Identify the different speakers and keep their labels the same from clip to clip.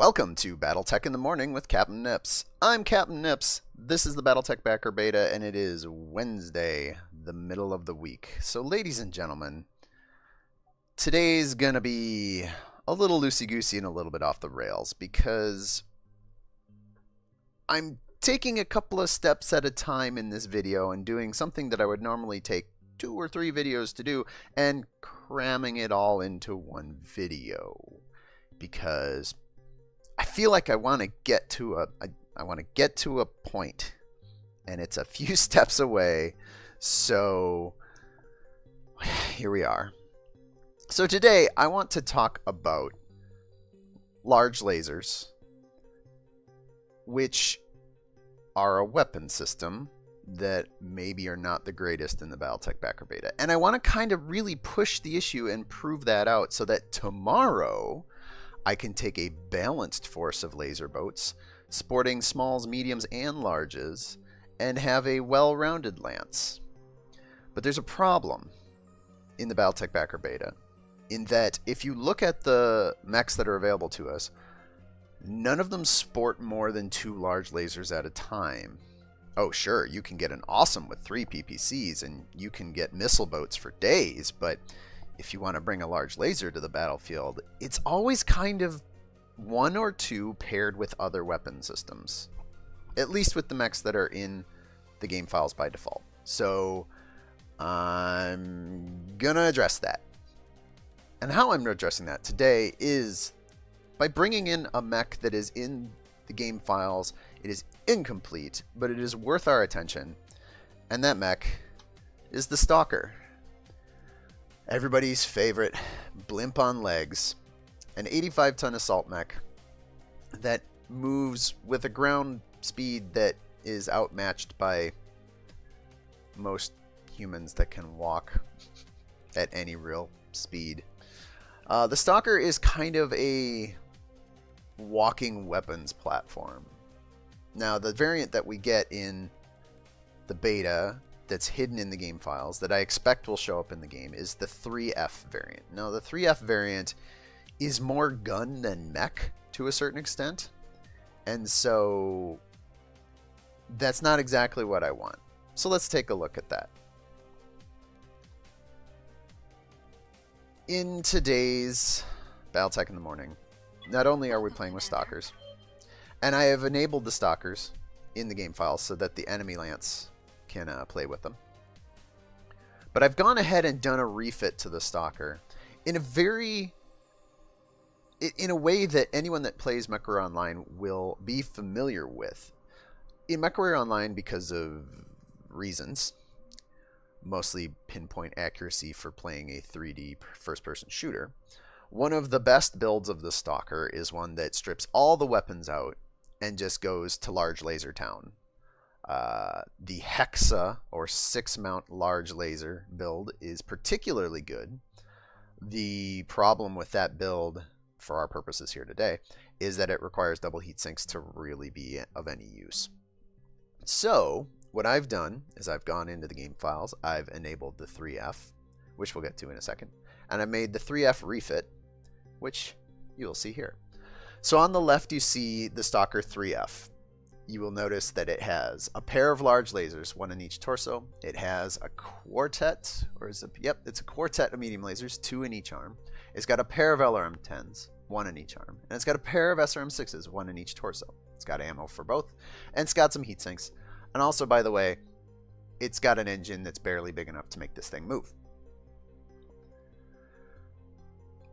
Speaker 1: Welcome to BattleTech in the Morning with Captain Nips. I'm Captain Nips. This is the BattleTech Backer Beta, and it is Wednesday, the middle of the week. So, ladies and gentlemen, today's gonna be a little loosey-goosey and a little bit off the rails because I'm taking a couple of steps at a time in this video and doing something that I would normally take 2 or 3 videos to do and cramming it all into one video because I feel like I want to get to a point, and it's a few steps away. So here we are. So today I want to talk about large lasers, which are a weapon system that maybe are not the greatest in the BattleTech Backer Beta. And I want to kind of really push the issue and prove that out so that tomorrow I can take a balanced force of laser boats, sporting smalls, mediums, and larges, and have a well-rounded lance. But there's a problem in the BattleTech Backer Beta, in that if you look at the mechs that are available to us, none of them sport more than 2 large lasers at a time. Oh sure, you can get an awesome with 3 PPCs, and you can get missile boats for days, but if you want to bring a large laser to the battlefield, it's always kind of 1 or 2 paired with other weapon systems. At least with the mechs that are in the game files by default. So I'm gonna address that. And how I'm addressing that today is by bringing in a mech that is in the game files. It is incomplete, but it is worth our attention. And that mech is the Stalker. Everybody's favorite blimp on legs, an 85-ton assault mech that moves with a ground speed that is outmatched by most humans that can walk at any real speed. The Stalker is kind of a walking weapons platform. Now, the variant that we get in the beta that's hidden in the game files that I expect will show up in the game is the 3F variant. Now, the 3F variant is more gun than mech to a certain extent, and so that's not exactly what I want. So let's take a look at that. In today's BattleTech in the Morning, not only are we playing with Stalkers, and I have enabled the Stalkers in the game files so that the enemy lance can play with them. But I've gone ahead and done a refit to the Stalker in a way that anyone that plays MechWarrior Online will be familiar with. In MechWarrior Online, because of reasons, mostly pinpoint accuracy for playing a 3D first-person shooter, one of the best builds of the Stalker is one that strips all the weapons out and just goes to large laser town. The Hexa, or 6-mount large laser build, is particularly good. The problem with that build, for our purposes here today, is that it requires double heat sinks to really be of any use. So, what I've done is I've gone into the game files, I've enabled the 3F, which we'll get to in a second, and I made the 3F refit, which you will see here. So on the left you see the Stalker 3F. You will notice that it has a pair of large lasers, 1 in each torso. It has a quartet, or is it? Yep, it's a quartet of medium lasers, 2 in each arm. It's got a pair of LRM-10s, 1 in each arm. And it's got a pair of SRM-6s, 1 in each torso. It's got ammo for both, and it's got some heat sinks. And also, by the way, it's got an engine that's barely big enough to make this thing move.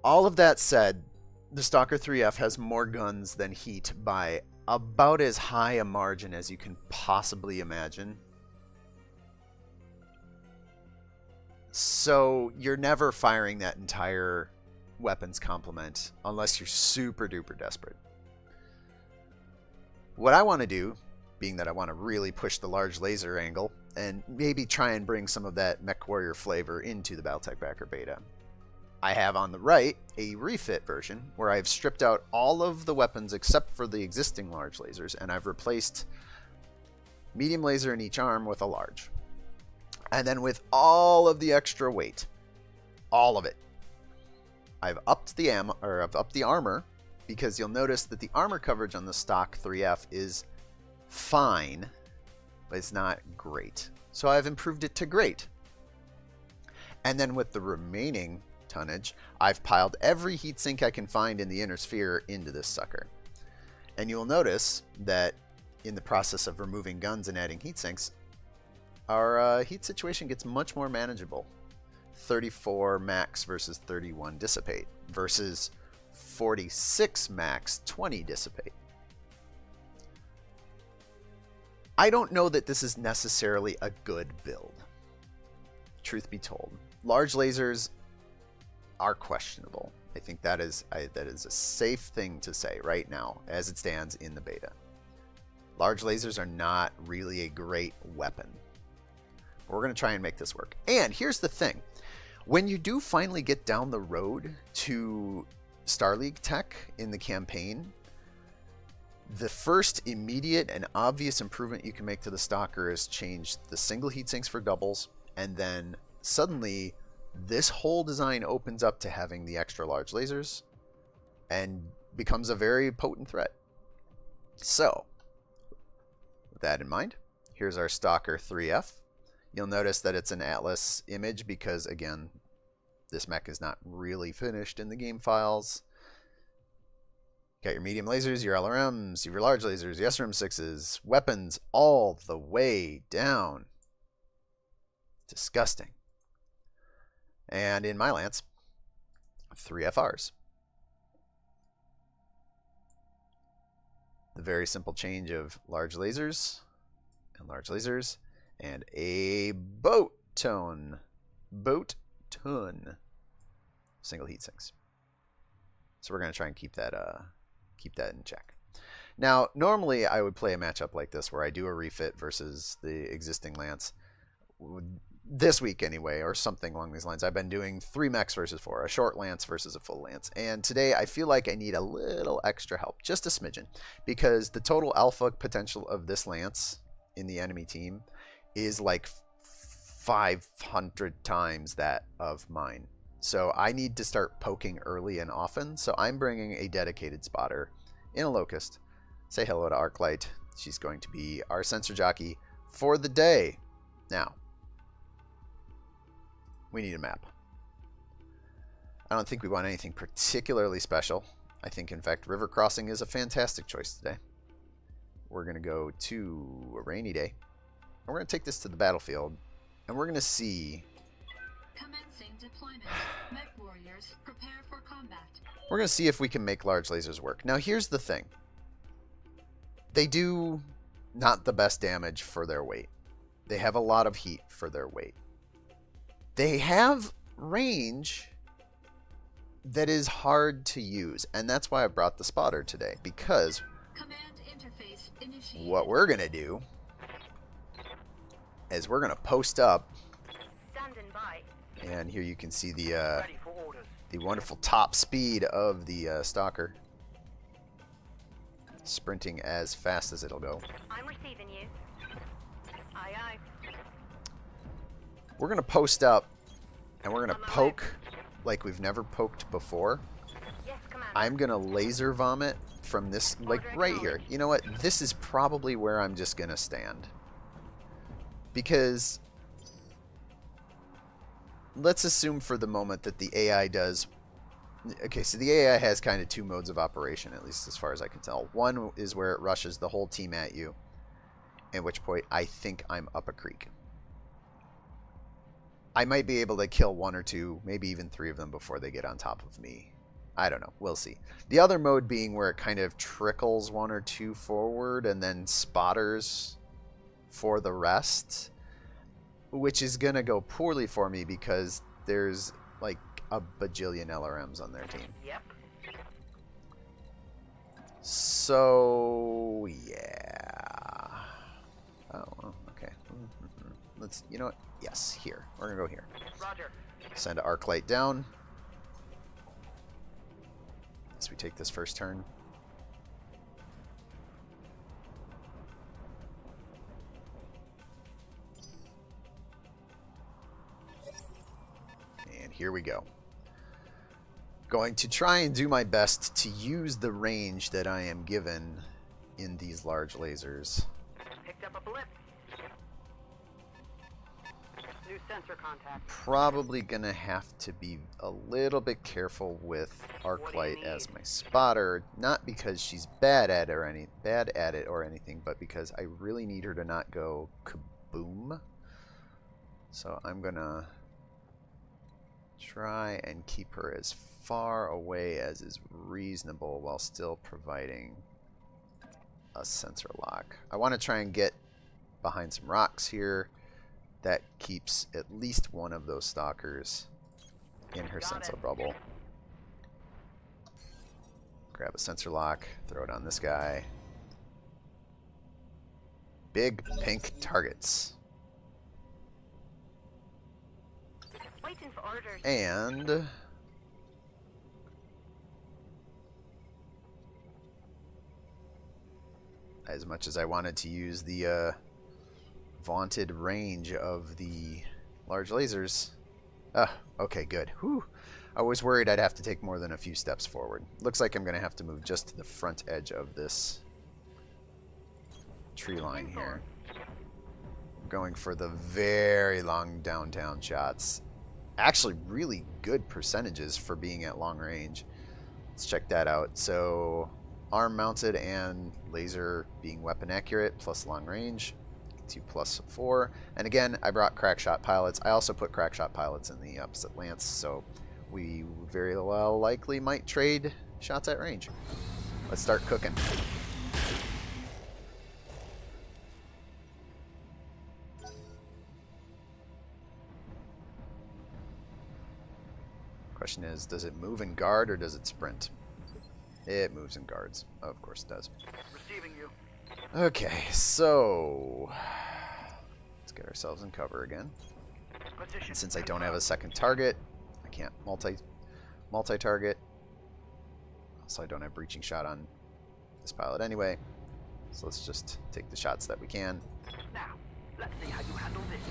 Speaker 1: All of that said, the Stalker 3F has more guns than heat by about as high a margin as you can possibly imagine. So you're never firing that entire weapons complement unless you're super duper desperate. What I want to do, being that I want to really push the large laser angle and maybe try and bring some of that MechWarrior flavor into the BattleTech Backer Beta, I have on the right a refit version where I've stripped out all of the weapons except for the existing large lasers, and I've replaced medium laser in each arm with a large. And then with all of the extra weight, all of it, I've upped the ammo, or I've upped the armor because you'll notice that the armor coverage on the stock 3F is fine, but it's not great. So I've improved it to great. And then with the remaining tonnage, I've piled every heatsink I can find in the inner sphere into this sucker. And you'll notice that in the process of removing guns and adding heatsinks, our heat situation gets much more manageable. 34 max versus 31 dissipate versus 46 max, 20 dissipate. I don't know that this is necessarily a good build, truth be told. Large lasers are questionable. I think that is a safe thing to say right now as it stands in the beta. Large lasers are not really a great weapon. But we're going to try and make this work. And here's the thing. When you do finally get down the road to Star League tech in the campaign, the first immediate and obvious improvement you can make to the Stalker is change the single heatsinks for doubles, and then suddenly this whole design opens up to having the extra large lasers and becomes a very potent threat. So, with that in mind, here's our Stalker 3F. You'll notice that it's an Atlas image because, again, this mech is not really finished in the game files. Got your medium lasers, your LRMs, your large lasers, your SRM6s, weapons all the way down. Disgusting. And in my lance, 3 FRs. The very simple change of large lasers and a boat ton single heatsinks. So we're going to try and keep that in check. Now, normally I would play a matchup like this where I do a refit versus the existing lance. This week anyway, or something along these lines. I've been doing 3 mechs versus 4, a short lance versus a full lance. And today I feel like I need a little extra help, just a smidgen, because the total alpha potential of this lance in the enemy team is like 500 times that of mine. So I need to start poking early and often. So I'm bringing a dedicated spotter in a Locust. Say hello to Arclight. She's going to be our sensor jockey for the day. Now, we need a map. I don't think we want anything particularly special. I think, in fact, River Crossing is a fantastic choice today. We're going to go to a rainy day. And we're going to take this to the battlefield. And we're going to see...
Speaker 2: Commencing deployment. Mech warriors, prepare for combat.
Speaker 1: We're going to see if we can make large lasers work. Now, here's the thing. They do not the best damage for their weight. They have a lot of heat for their weight. They have range that is hard to use, and that's why I brought the spotter today, because
Speaker 2: Command interface initiated.
Speaker 1: What we're going to do is we're going to post up,
Speaker 2: Standing by.
Speaker 1: and here you can see the wonderful top speed of the Stalker, sprinting as fast as it'll go.
Speaker 2: I'm receiving you. Aye, aye.
Speaker 1: We're going to post up, and we're going to poke like we've never poked before.
Speaker 2: Yes, Commander.
Speaker 1: I'm going to laser vomit from this, like right here. You know what? This is probably where I'm just going to stand. Because let's assume for the moment that the AI does... Okay, so the AI has kind of 2 modes of operation, at least as far as I can tell. One is where it rushes the whole team at you, at which point I think I'm up a creek. I might be able to kill 1 or 2, maybe even 3 of them before they get on top of me. I don't know. We'll see. The other mode being where it kind of trickles 1 or 2 forward and then spotters for the rest, which is going to go poorly for me because there's like a bajillion LRMs on their team.
Speaker 2: Yep.
Speaker 1: So, yeah. Oh, well, okay. Let's, you know what? Yes, here. We're going to go here.
Speaker 2: Roger.
Speaker 1: Send an arc light down. As we take this first turn. And here we go. Going to try and do my best to use the range that I am given in these large lasers.
Speaker 3: Picked up a blip. New sensor contact.
Speaker 1: Probably gonna have to be a little bit careful with
Speaker 3: What do you
Speaker 1: Arclight as
Speaker 3: need?
Speaker 1: my spotter, not because she's bad at it or anything, but because I really need her to not go kaboom. So I'm gonna try and keep her as far away as is reasonable while still providing a sensor lock. I want to try and get behind some rocks here. That keeps at least one of those stalkers in her sensor bubble. Grab a sensor lock, throw it on this guy. Big pink targets.
Speaker 3: Waiting for orders.
Speaker 1: And as much as I wanted to use the vaunted range of the large lasers. Okay, good. Whew. I was worried I'd have to take more than a few steps forward. Looks like I'm going to have to move just to the front edge of this tree line here. I'm going for the very long downtown shots. Actually, really good percentages for being at long range. Let's check that out. So, arm mounted and laser being weapon accurate plus long range. To +4. And again, I brought crackshot pilots. I also put crackshot pilots in the opposite lance, so we very well likely might trade shots at range. Let's start cooking. Question is, does it move in guard or does it sprint? It moves in guards. Oh, of course it does.
Speaker 3: Receiving you.
Speaker 1: Okay, so let's get ourselves in cover again.
Speaker 3: Position.
Speaker 1: And since I don't have a second target, I can't multi-target. Also, I don't have breaching shot on this pilot anyway. So let's just take the shots that we can.
Speaker 3: Now, let's see how you handle this.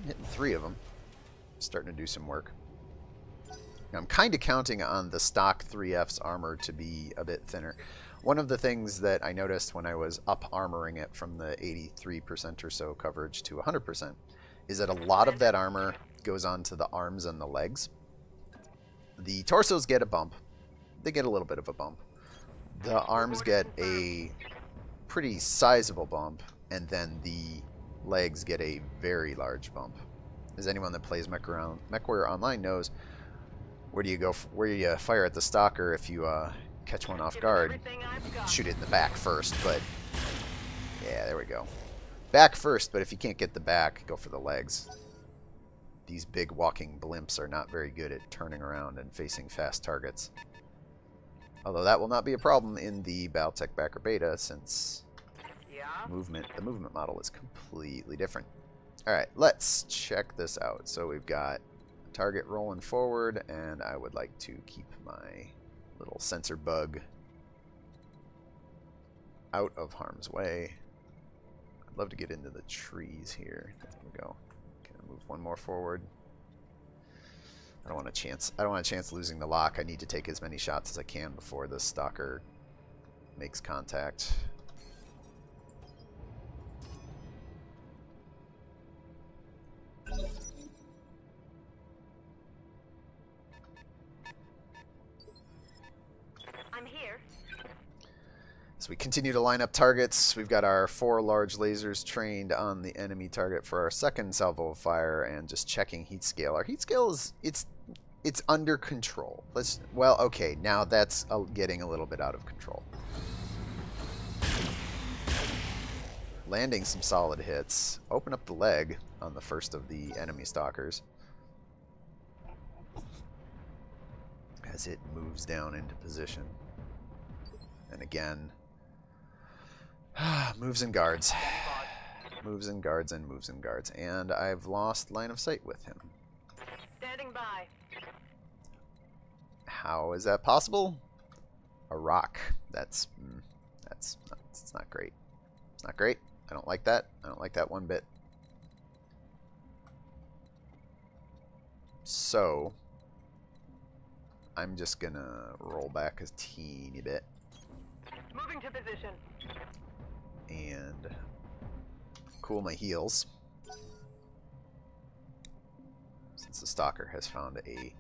Speaker 1: Hitting 3 of them. Starting to do some work. Now, I'm kind of counting on the stock 3F's armor to be a bit thinner. One of the things that I noticed when I was up armoring it from the 83% or so coverage to 100% is that a lot of that armor goes onto the arms and the legs. The torsos get a bump. They get a little bit of a bump. The arms get a pretty sizable bump, and then the legs get a very large bump. As anyone that plays MechWarrior Online knows, where do you fire at the stalker if you catch one off guard? Shoot it in the back first, but yeah, there we go. Back first, but if you can't get the back, go for the legs. These big walking blimps are not very good at turning around and facing fast targets. Although that will not be a problem in the BattleTech backer beta, since the movement model is completely different. Alright, let's check this out. So we've got a target rolling forward, and I would like to keep my little sensor bug out of harm's way. I'd love to get into the trees here. There we go. Gonna move one more forward. I don't want a chance losing the lock. I need to take as many shots as I can before the stalker makes contact.
Speaker 3: I'm here.
Speaker 1: So we continue to line up targets. We've got our 4 large lasers trained on the enemy target for our second salvo of fire, and just checking heat scale. Our heat scale is it's under control. Well, okay, now that's getting a little bit out of control. Landing some solid hits. Open up the leg on the first of the enemy stalkers as it moves down into position. And again, moves and guards. Moves and guards and moves and guards. And I've lost line of sight with him.
Speaker 3: Standing by.
Speaker 1: How is that possible? A rock. It's not great. It's not great. I don't like that. I don't like that one bit. So, I'm just gonna roll back a teeny bit
Speaker 3: Moving to position.
Speaker 1: and cool my heels, since the stalker has found a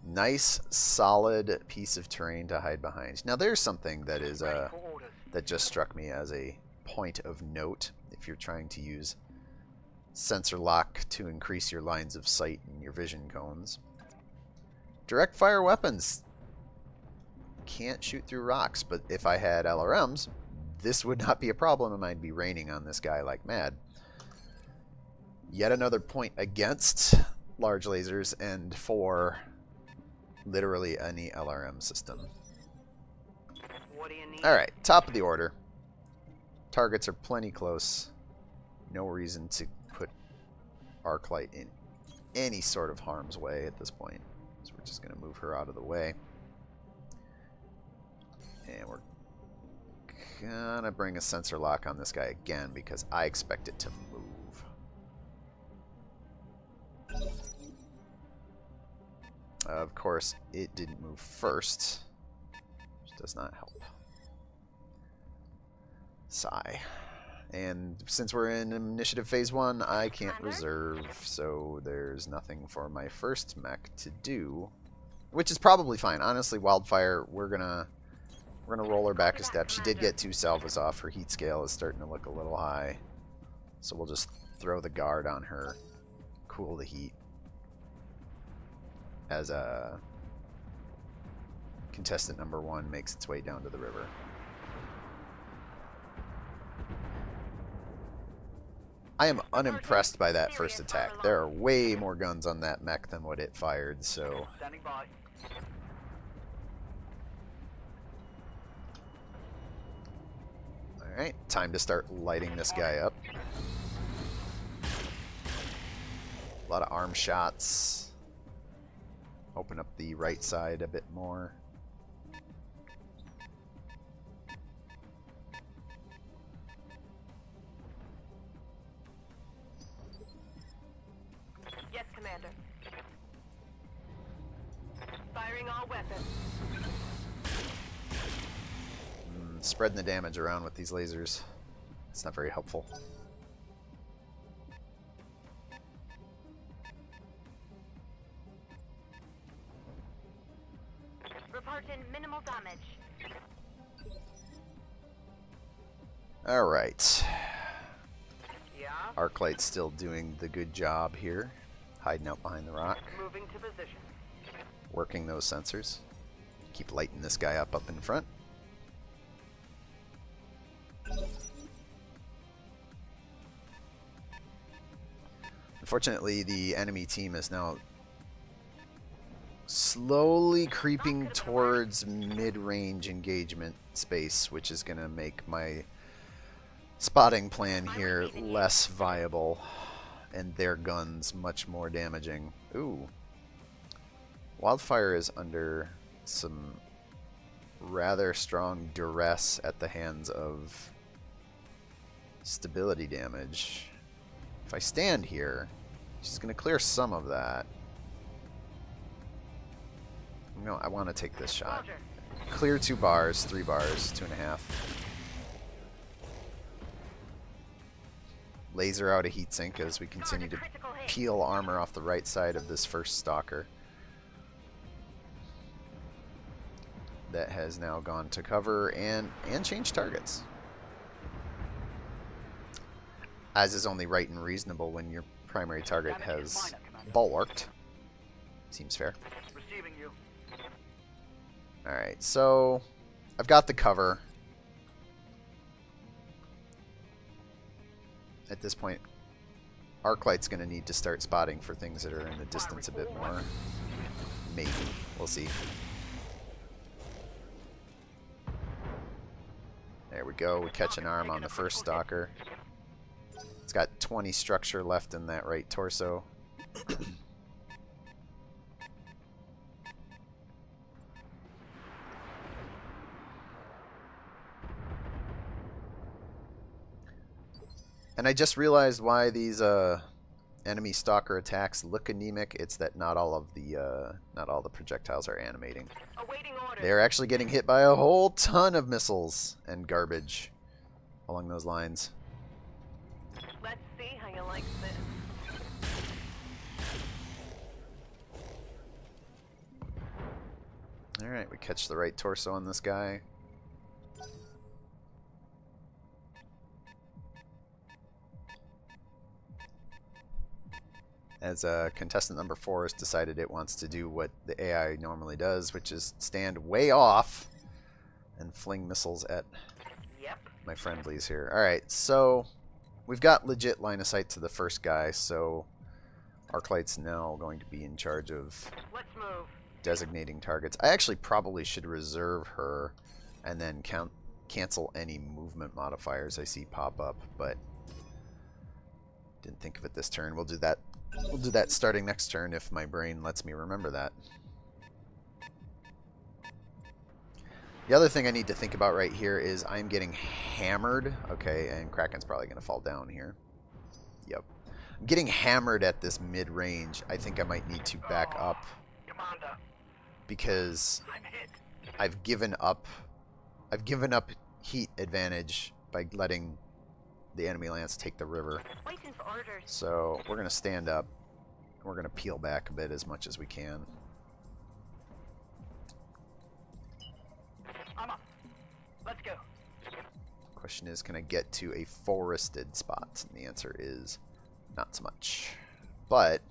Speaker 1: nice solid piece of terrain to hide behind. Now there's something that is
Speaker 3: Ready for orders.
Speaker 1: that just struck me as a point of note if you're trying to use sensor lock to increase your lines of sight and your vision cones. Direct fire weapons can't shoot through rocks, but if I had LRMs, this would not be a problem, and I'd be raining on this guy like mad. Yet another point against large lasers and for literally any LRM system.
Speaker 3: What do you need?
Speaker 1: Alright, top of the order. Targets are plenty close. No reason to put Arclight in any sort of harm's way at this point. So we're just going to move her out of the way. And we're going to bring a sensor lock on this guy again because I expect it to move. Of course, it didn't move first, which does not help. Sigh. And since we're in initiative phase 1, I can't reserve, so there's nothing for my first mech to do, which is probably fine. Honestly, Wildfire, we're gonna roll her back a step. She did get 2 salvos off. Her heat scale is starting to look a little high, so we'll just throw the guard on her, cool the heat, as a contestant number 1 makes its way down to the river. I am unimpressed by that first attack. There are way more guns on that mech than what it fired, so...
Speaker 3: Standing by.
Speaker 1: Alright, time to start lighting this guy up. A lot of arm shots. Open up the right side a bit more.
Speaker 3: Yes, Commander. Firing all weapons.
Speaker 1: Spreading the damage around with these lasers. It's not very helpful.
Speaker 3: Reporting minimal damage.
Speaker 1: Alright.
Speaker 3: Yeah.
Speaker 1: Arclight's still doing the good job here. Hiding out behind the rock.
Speaker 3: Moving to position.
Speaker 1: Working those sensors. Keep lighting this guy up in front. Unfortunately, the enemy team is now slowly creeping towards mid-range engagement space, which is going to make my spotting plan here less viable and their guns much more damaging. Ooh. Wildfire is under some rather strong duress at the hands of stability damage. If I stand here, she's going to clear some of that. No, I want to take this shot.
Speaker 3: Roger.
Speaker 1: Clear 2 bars, 3 bars, 2.5. Laser out a heatsink as we continue to peel armor off the right side of this first stalker. That has now gone to cover and changed targets. As is only right and reasonable when your primary target has bulwarked. Seems fair.
Speaker 3: Receiving you.
Speaker 1: Alright, so I've got the cover. At this point, Arclight's going to need to start spotting for things that are in the distance a bit more. Maybe. We'll see. There we go. We catch an arm on the first stalker. It's got 20 structure left in that right torso. And I just realized why these enemy stalker attacks look anemic, it's that not all the projectiles are animating.
Speaker 3: Awaiting orders.
Speaker 1: They're actually getting hit by a whole ton of missiles and garbage along those lines.
Speaker 3: Let's see how you like this.
Speaker 1: Alright, we catch the right torso on this guy. As contestant number 4 has decided it wants to do what the AI normally does, which is stand way off and fling missiles at my friendlies here. Alright, so we've got legit line of sight to the first guy, so Arclight's now going to be in charge of designating targets. I actually probably should reserve her and then cancel any movement modifiers I see pop up, but didn't think of it this turn. We'll do that. We'll do that starting next turn if my brain lets me remember that. The other thing I need to think about right here is I'm getting hammered. Okay, and Kraken's probably going to fall down here. Yep. I'm getting hammered at this mid-range. I think I might need to back up because I've given up heat advantage by letting the enemy lance take the river. So we're going to stand up. We're going to peel back a bit as much as we can.
Speaker 3: I'm up. Let's go.
Speaker 1: Question is, can I get to a forested spot? And the answer is not so much. But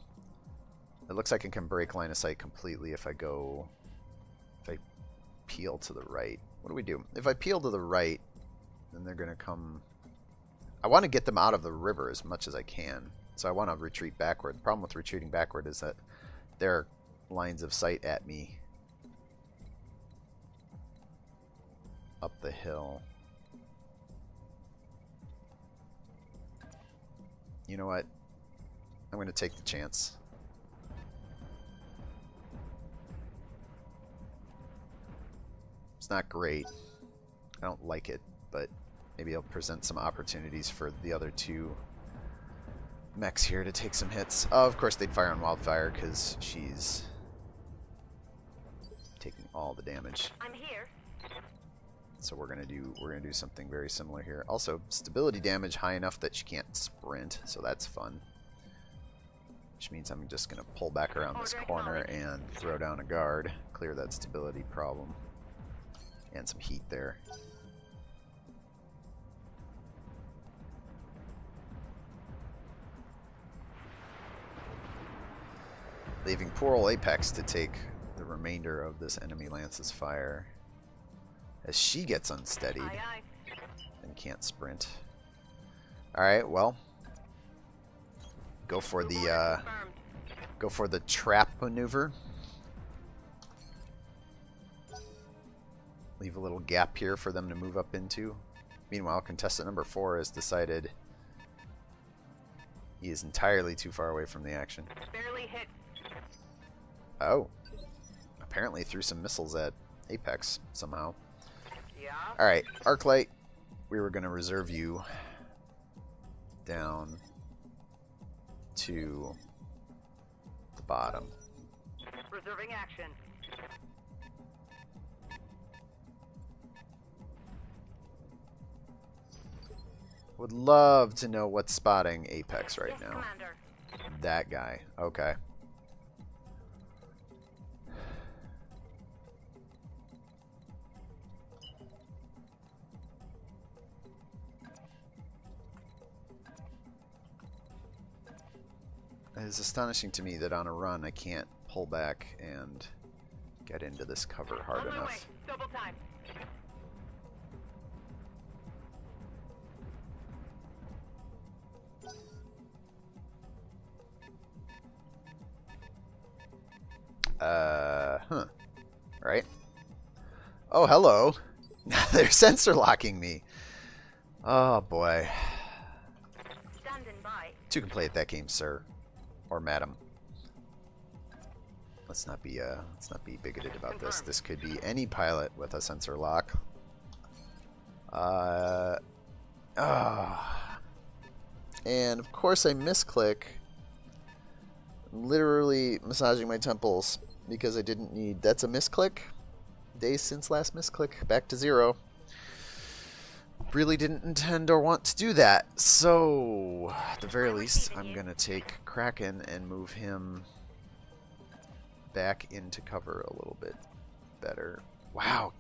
Speaker 1: it looks like I can break line of sight completely if I peel to the right. What do we do? If I peel to the right, then they're going to come... I want to get them out of the river as much as I can. So I want to retreat backward. The problem with retreating backward is that there are lines of sight at me up the hill. You know what? I'm going to take the chance. It's not great. I don't like it, but maybe it'll present some opportunities for the other two mechs here to take some hits. Oh, of course they'd fire on Wildfire because she's taking all the damage.
Speaker 3: I'm here.
Speaker 1: So we're gonna do something very similar here. Also, stability damage high enough that she can't sprint, so that's fun. Which means I'm just gonna pull back around this corner and throw down a guard, clear that stability problem, and some heat there. Leaving poor old Apex to take the remainder of this enemy lance's fire as she gets unsteadied and can't sprint. Alright, well, go for the trap maneuver. Leave a little gap here for them to move up into. Meanwhile, contestant number 4 has decided he is entirely too far away from the action.
Speaker 3: Barely hit.
Speaker 1: Oh. Apparently threw some missiles at Apex somehow.
Speaker 3: Yeah.
Speaker 1: Alright, Arclight, we were going to reserve you down to the bottom.
Speaker 3: Reserving action.
Speaker 1: Would love to know what's spotting Apex right now.
Speaker 3: Commander.
Speaker 1: That guy. Okay. It is astonishing to me that on a run I can't pull back and get into this cover hard enough.
Speaker 3: Double time.
Speaker 1: Right? Oh, hello. They're sensor locking me. Oh, boy.
Speaker 3: Standing by.
Speaker 1: Two can play at that game, sir. Or madam. Let's not be bigoted about this. This could be any pilot with a sensor lock. And of course I misclick literally massaging my temples because I didn't need... That's a misclick. Days since last misclick. Back to 0. Really didn't intend or want to do that. So, at the very least, I'm going to take Kraken and move him back into cover a little bit better. Wow.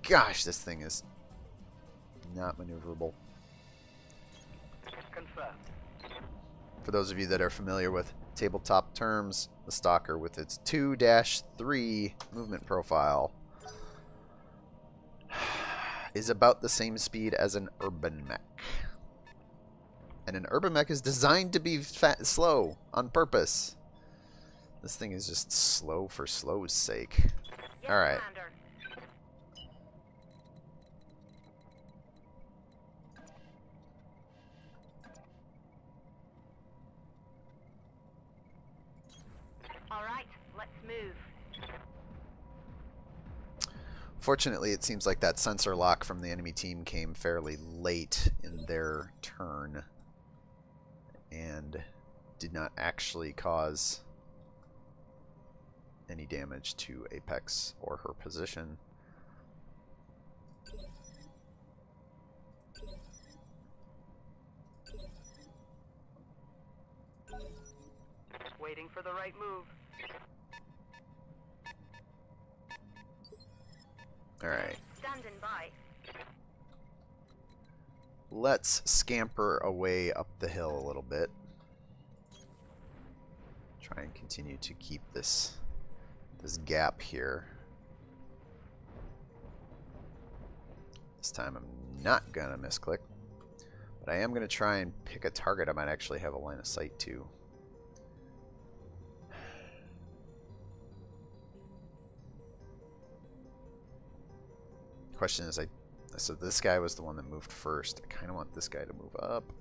Speaker 1: Gosh, this thing is not maneuverable.
Speaker 3: Confirmed.
Speaker 1: For those of you that are familiar with tabletop terms, the Stalker with its 2-3 movement profile is about the same speed as an urban mech. And an urban mech is designed to be slow on purpose. This thing is just slow for slow's sake.
Speaker 3: Yes,
Speaker 1: Alright.
Speaker 3: Commander. All right, let's move.
Speaker 1: Fortunately, it seems like that sensor lock from the enemy team came fairly late in their turn and did not actually cause any damage to Apex or her position.
Speaker 3: Waiting for the right move.
Speaker 1: Alright.
Speaker 3: Standing by.
Speaker 1: Let's scamper away up the hill a little bit. Try and continue to keep this gap here. This time I'm not gonna misclick, but I am gonna try and pick a target I might actually have a line of sight to. Question is, so this guy was the one that moved first. I kind of want this guy to move up.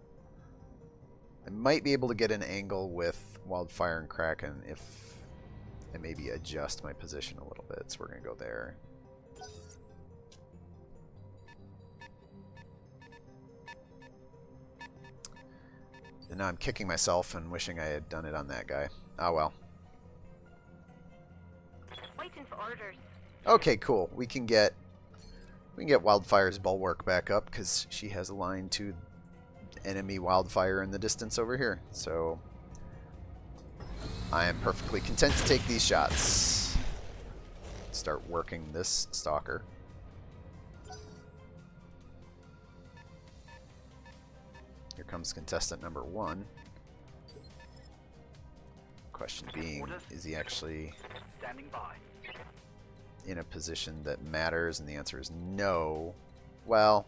Speaker 1: I might be able to get an angle with Wildfire and Kraken if I maybe adjust my position a little bit. So we're going to go there. And now I'm kicking myself and wishing I had done it on that guy. Oh well.
Speaker 3: Waiting for orders.
Speaker 1: Okay, cool. We can get Wildfire's bulwark back up because she has a line to enemy Wildfire in the distance over here. So I am perfectly content to take these shots. Start working this Stalker. Here comes contestant number 1. Question being, is he actually
Speaker 3: Standing by.
Speaker 1: in a position that matters? And the answer is no. Well,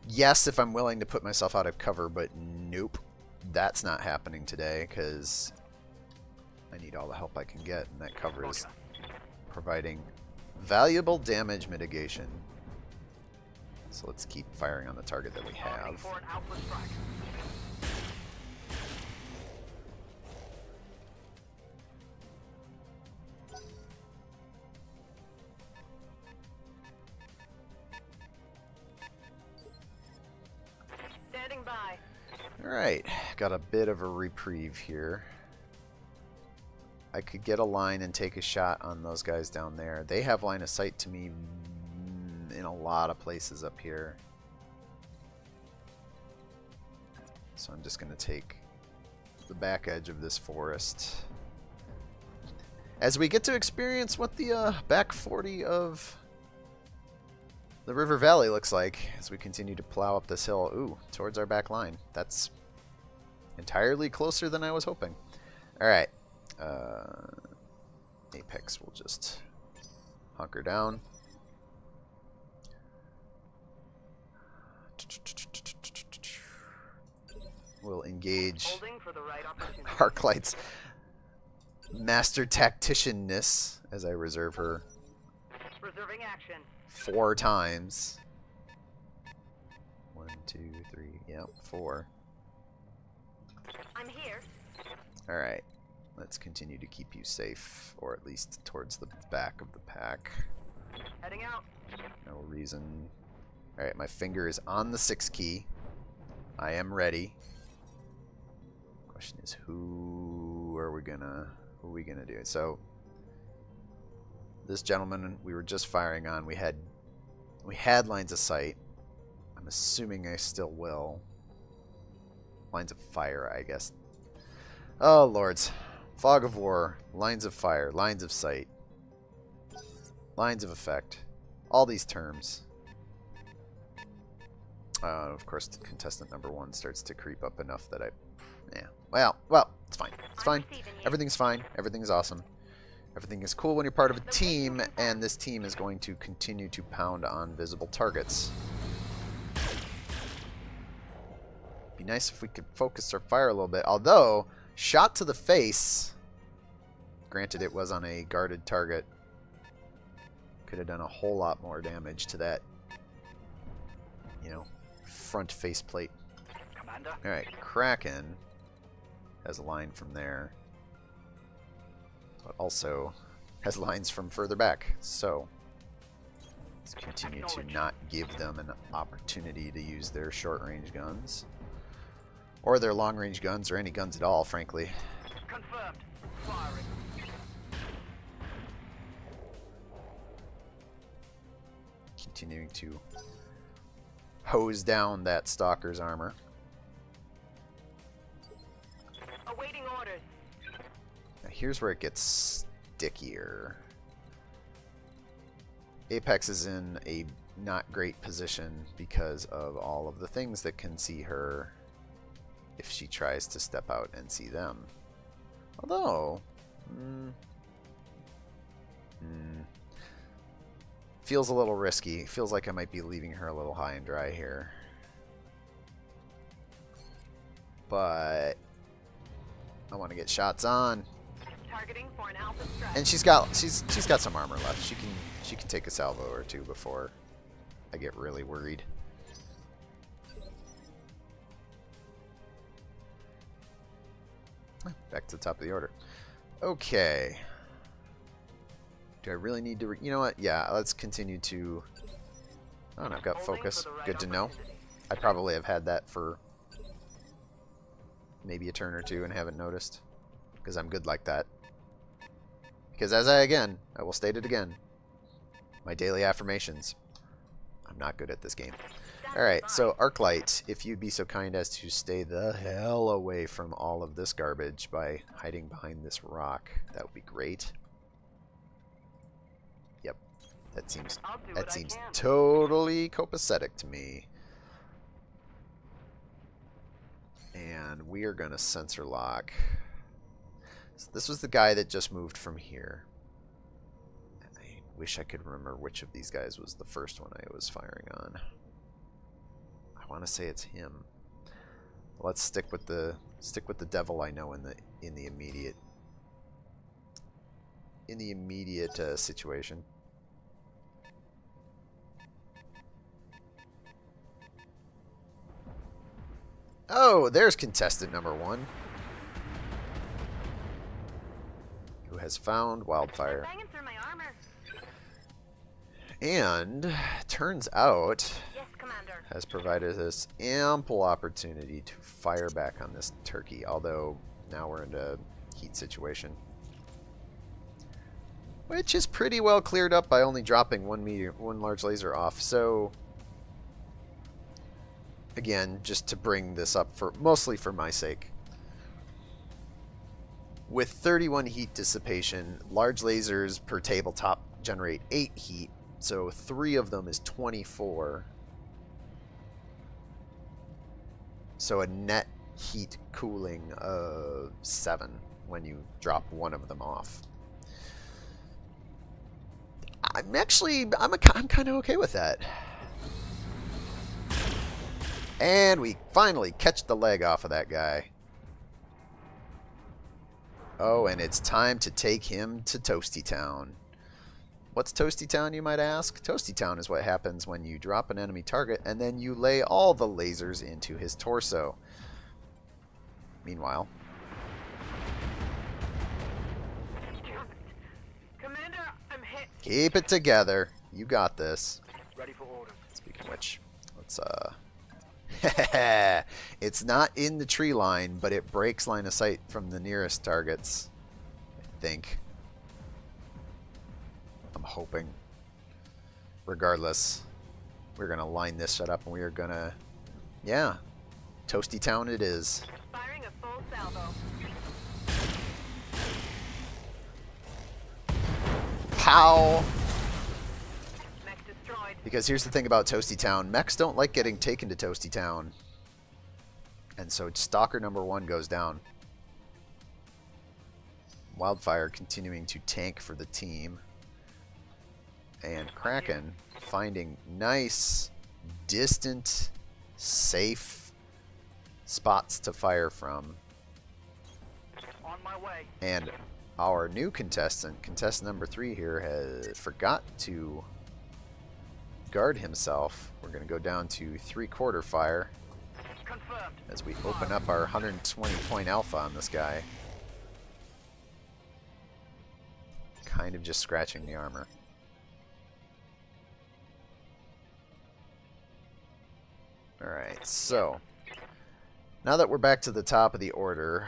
Speaker 1: yes, if I'm willing to put myself out of cover, but nope. That's not happening today because I need all the help I can get, and that cover is providing valuable damage mitigation. So let's keep firing on the target that we have.
Speaker 3: For an outward strike. Standing by.
Speaker 1: Alright, got a bit of a reprieve here. I could get a line and take a shot on those guys down there. They have line of sight to me in a lot of places up here. So I'm just going to take the back edge of this forest. As we get to experience what the back 40 of the river valley looks like as we continue to plow up this hill. Ooh, towards our back line. That's entirely closer than I was hoping. Alright. Apex will just hunker down. We'll engage
Speaker 3: Holding for the right opportunity.
Speaker 1: Arclight's master tacticianness as I reserve her
Speaker 3: Reserving action.
Speaker 1: 4 times. 1, 2, 3, yep, 4.
Speaker 3: I'm here.
Speaker 1: Alright, let's continue to keep you safe, or at least towards the back of the pack.
Speaker 3: Heading out.
Speaker 1: No reason. Alright, my finger is on the 6 key. I am ready. Question is, who are we gonna do? So this gentleman we were just firing on, we had lines of sight. I'm assuming I still will. Lines of fire, I guess. Oh lords. Fog of war, lines of fire, lines of sight, lines of effect. All these terms. Of course, contestant number 1 starts to creep up enough that well, it's fine. It's fine. Everything's fine. Everything's awesome. Everything is cool when you're part of a team, and this team is going to continue to pound on visible targets. Be nice if we could focus our fire a little bit. Although, shot to the face, granted it was on a guarded target, could have done a whole lot more damage to that, front faceplate. Alright, Kraken has a line from there, but also has lines from further back. So let's continue to not give them an opportunity to use their short-range guns. Or their long-range guns, or any guns at all, frankly.
Speaker 3: Confirmed. Firing.
Speaker 1: Continuing to hose down that Stalker's armor.
Speaker 3: Awaiting orders.
Speaker 1: Now here's where it gets stickier. Apex is in a not great position because of all of the things that can see her if she tries to step out and see them. Although, feels a little risky. Feels like I might be leaving her a little high and dry here. But I want to get shots on.
Speaker 3: Targeting for an alpha strike.
Speaker 1: And she's got some armor left. She can take a salvo or two before I get really worried. Back to the top of the order. Okay. Do I really need to... you know what? Yeah, let's continue to... Oh, and I've got focus. Good to know. I probably have had that for maybe a turn or two and haven't noticed. Because I'm good like that. Because as I will state it again. My daily affirmations. I'm not good at this game. Alright, so Arclight, if you'd be so kind as to stay the hell away from all of this garbage by hiding behind this rock, that would be great. Yep, that seems totally copacetic to me. And we are going to sensor lock. So this was the guy that just moved from here. And I wish I could remember which of these guys was the first one I was firing on. I want to say it's him. Let's stick with the devil I know in the immediate situation. Oh, there's contestant number 1, who has found wildfire.
Speaker 3: Banging through my armor.
Speaker 1: And turns out
Speaker 3: Yes, Commander.
Speaker 1: has provided us ample opportunity to fire back on this turkey, although now we're in a heat situation, which is pretty well cleared up by only dropping one large laser off. So again, just to bring this up mostly for my sake, with 31 heat dissipation, large lasers per tabletop generate 8 heat, so 3 of them is 24. So a net heat cooling of 7 when you drop one of them off. I'm kind of okay with that. And we finally catch the leg off of that guy. Oh, and it's time to take him to Toasty Town. What's Toasty Town, you might ask? Toasty Town is what happens when you drop an enemy target and then you lay all the lasers into his torso. Meanwhile,
Speaker 3: Commander, I'm hit.
Speaker 1: keep it together. You got this.
Speaker 3: Ready for orders.
Speaker 1: Speaking of which, let's It's not in the tree line, but it breaks line of sight from the nearest targets. I think. I'm hoping. Regardless, we're going to line this shut up and we are going to... Yeah. Toasty Town it is.
Speaker 3: Firing a full salvo.
Speaker 1: Pow!
Speaker 3: Mech destroyed.
Speaker 1: Because here's the thing about Toasty Town. Mechs don't like getting taken to Toasty Town. And so Stalker number 1 goes down. Wildfire continuing to tank for the team. And Kraken finding nice, distant, safe spots to fire from.
Speaker 3: On my way.
Speaker 1: And our new contestant number 3 here, has forgot to guard himself. We're going to go down to 3/4 fire.
Speaker 3: Confirmed.
Speaker 1: As we open up our 120 point alpha on this guy. Kind of just scratching the armor. Alright, so now that we're back to the top of the order,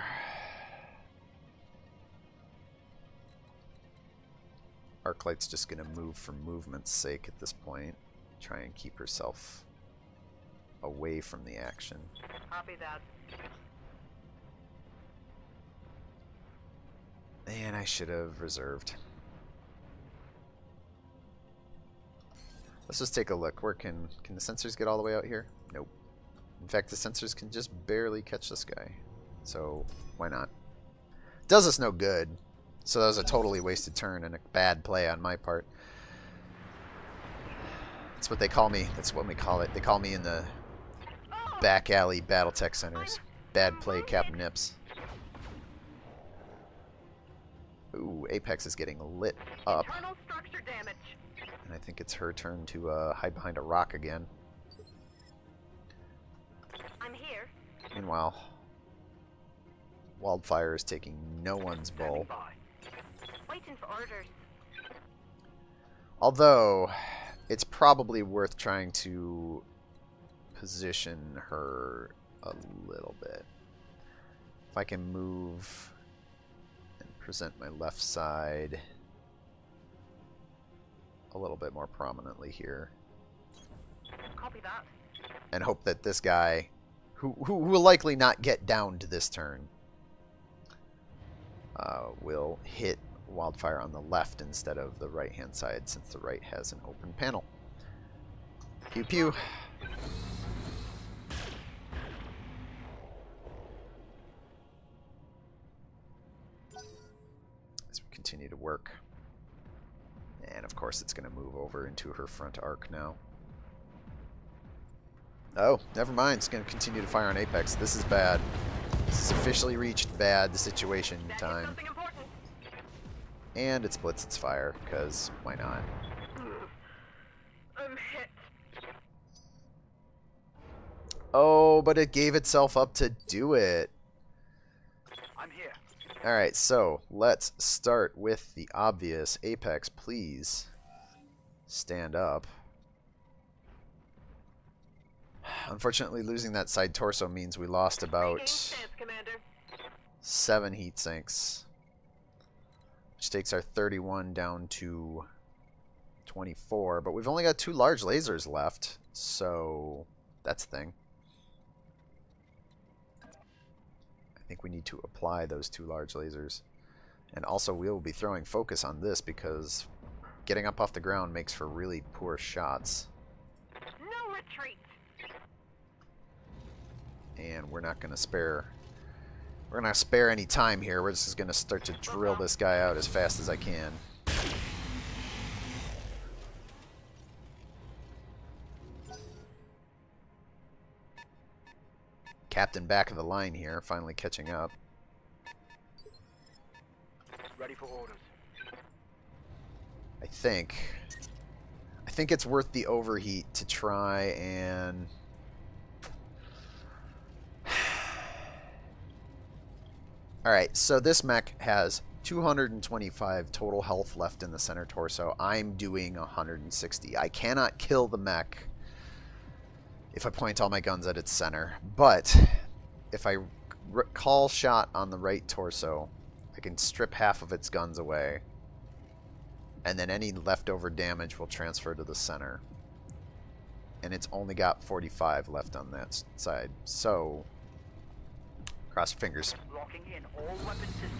Speaker 1: Arclight's just going to move for movement's sake at this point. Try and keep herself away from the action.
Speaker 3: Copy that.
Speaker 1: And I should have reserved. Let's just take a look. Where can the sensors get all the way out here? Nope. In fact, the sensors can just barely catch this guy. So, why not? Does us no good. So that was a totally wasted turn and a bad play on my part. That's what they call me. That's what we call it. They call me in the back alley BattleTech centers. Bad play, Captain Nips. Ooh, Apex is getting lit up.
Speaker 3: Internal structure damage.
Speaker 1: And I think it's her turn to hide behind a rock again.
Speaker 3: I'm here.
Speaker 1: Meanwhile, Wildfire is taking no one's bull.
Speaker 3: Waiting for orders.
Speaker 1: Although, it's probably worth trying to position her a little bit. If I can move and present my left side a little bit more prominently here.
Speaker 3: Copy that.
Speaker 1: And hope that this guy, who will likely not get down to this turn, will hit Wildfire on the left instead of the right-hand side, since the right has an open panel. Pew pew. As we continue to work. And of course it's going to move over into her front arc now. Oh, never mind. It's going to continue to fire on Apex. This is bad. This has officially reached bad situation
Speaker 3: That is
Speaker 1: time.
Speaker 3: something important.
Speaker 1: And it splits its fire, because why not?
Speaker 3: I'm hit.
Speaker 1: Oh, but it gave itself up to do it.
Speaker 3: I'm here.
Speaker 1: Alright, so let's start with the obvious. Apex, please stand up. Unfortunately, losing that side torso means we lost
Speaker 3: Regain
Speaker 1: about
Speaker 3: stance, Commander.
Speaker 1: 7 heat sinks, which takes our 31 down to 24. But we've only got 2 large lasers left, so that's a thing. I think we need to apply those 2 large lasers. And also we will be throwing focus on this because getting up off the ground makes for really poor shots.
Speaker 3: No retreat.
Speaker 1: And we're not going to spare... We're not spare any time here. We're just going to start to drill this guy out as fast as I can. Captain back of the line here, finally catching up.
Speaker 3: Ready for orders.
Speaker 1: I think it's worth the overheat to try and... Alright, so this mech has 225 total health left in the center torso. I'm doing 160. I cannot kill the mech if I point all my guns at its center. But if I call shot on the right torso, I can strip half of its guns away, and then any leftover damage will transfer to the center. And it's only got 45 left on that side. So, cross your fingers.
Speaker 3: Locking in all weapon systems.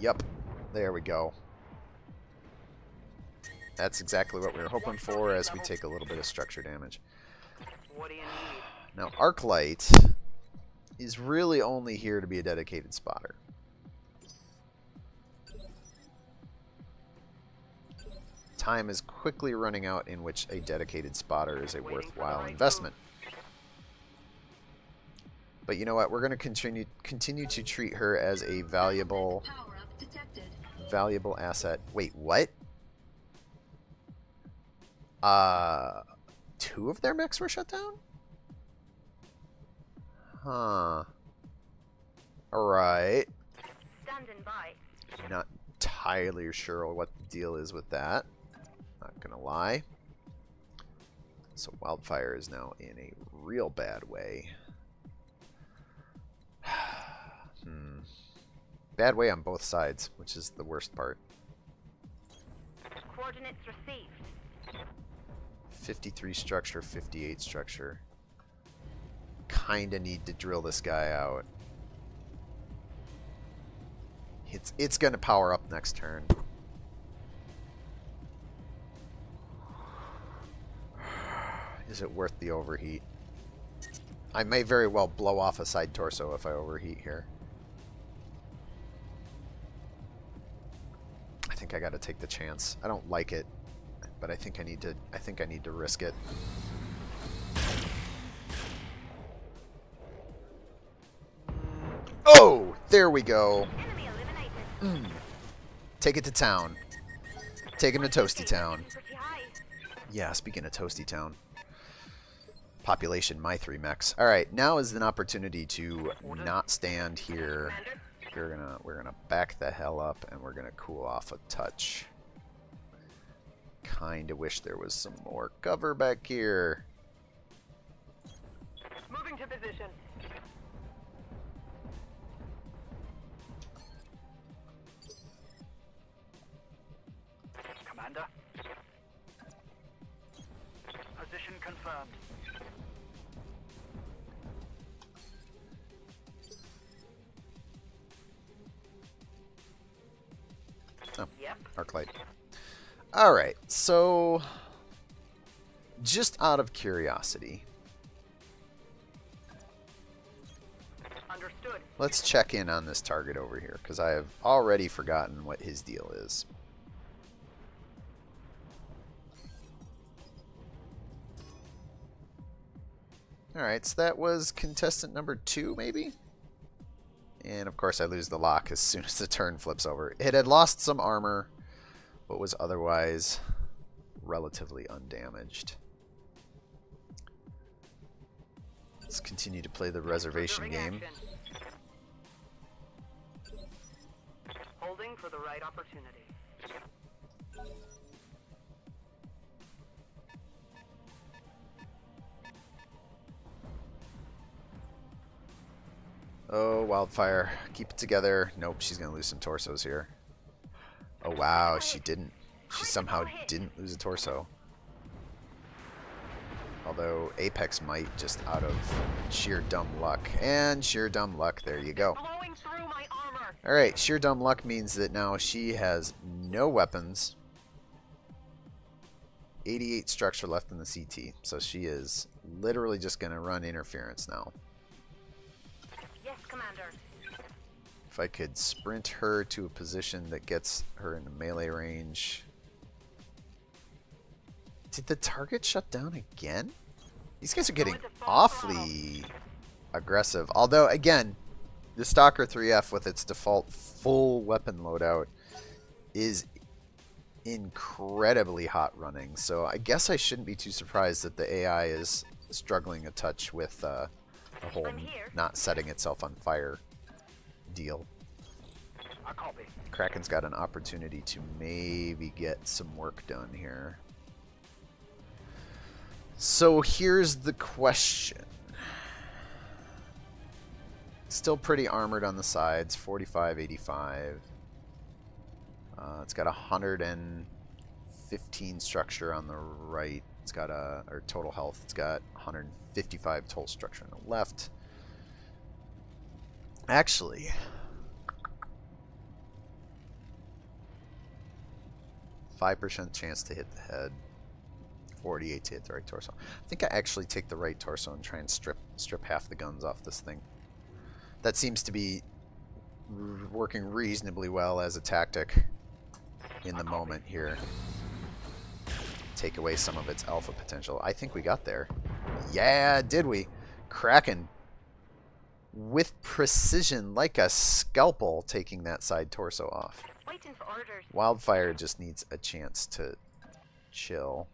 Speaker 1: Yep, there we go. That's exactly what we were hoping for as we take a little bit of structure damage.
Speaker 3: What do you need?
Speaker 1: Now, Arclight is really only here to be a dedicated spotter. Time is quickly running out in which a dedicated spotter is a worthwhile investment. But you know what? We're going to continue to treat her as a valuable asset. Wait, what? 2 of their mechs were shut down? Huh. Alright.
Speaker 3: Standing by.
Speaker 1: Not entirely sure what the deal is with that. Not gonna lie. So Wildfire is now in a real bad way. Bad way on both sides, which is the worst part.
Speaker 3: Coordinates received.
Speaker 1: 53 structure, 58 structure. Kinda need to drill this guy out. It's gonna power up next turn. Is it worth the overheat? I may very well blow off a side torso if I overheat here. I think I gotta take the chance. I don't like it, but I think I need to risk it. Oh, there we go.
Speaker 3: Enemy eliminated.
Speaker 1: Take it to town. Take him to Toasty Town.
Speaker 3: Pretty high.
Speaker 1: Yeah, speaking of Toasty Town. Population, my 3 mechs. Alright, now is an opportunity to not stand here.
Speaker 3: Commander.
Speaker 1: We're gonna back the hell up and we're gonna cool off a touch. Kinda wish there was some more cover back here.
Speaker 3: Moving to position. Commander. Position confirmed.
Speaker 1: Oh,
Speaker 3: Yep.
Speaker 1: Arclight. Alright, so just out of curiosity,
Speaker 3: Understood.
Speaker 1: let's check in on this target over here, because I have already forgotten what his deal is. Alright, so that was contestant number 2, maybe? And of course I lose the lock as soon as the turn flips over. It had lost some armor, but was otherwise relatively undamaged. Let's continue to play the reservation
Speaker 3: Observing
Speaker 1: game.
Speaker 3: action. Holding for the right opportunity.
Speaker 1: Oh, Wildfire. Keep it together. Nope, she's going to lose some torsos here. Oh, wow, she didn't. She somehow didn't lose a torso. Although Apex might, just out of sheer dumb luck. And sheer dumb luck, there you go.
Speaker 3: Blowing through my armor.
Speaker 1: Alright, sheer dumb luck means that now she has no weapons. 88 structure left in the CT. So she is literally just going to run interference now.
Speaker 3: Yes, Commander.
Speaker 1: If I could sprint her to a position that gets her into melee range. Did the target shut down again? These guys are getting awfully aggressive. Although, again, the Stalker 3F with its default full weapon loadout is incredibly hot running. So I guess I shouldn't be too surprised that the AI is struggling a touch with the whole not setting itself on fire deal.
Speaker 3: I copy.
Speaker 1: Kraken's got an opportunity to maybe get some work done here. So here's the question. Still pretty armored on the sides, 45, 85. It's got 115 structure on the right. It's got or total health. It's got 155 total structure on the left. Actually, %5 chance to hit the head, 48 to hit the right torso. I think I actually take the right torso and try and strip half the guns off this thing. That seems to be working reasonably well as a tactic in the moment here. Take away some of its alpha potential. I think we got there. Yeah, did we? Kraken with precision, like a scalpel, taking that side torso off.
Speaker 3: Waiting for orders.
Speaker 1: Wildfire just needs a chance to chill.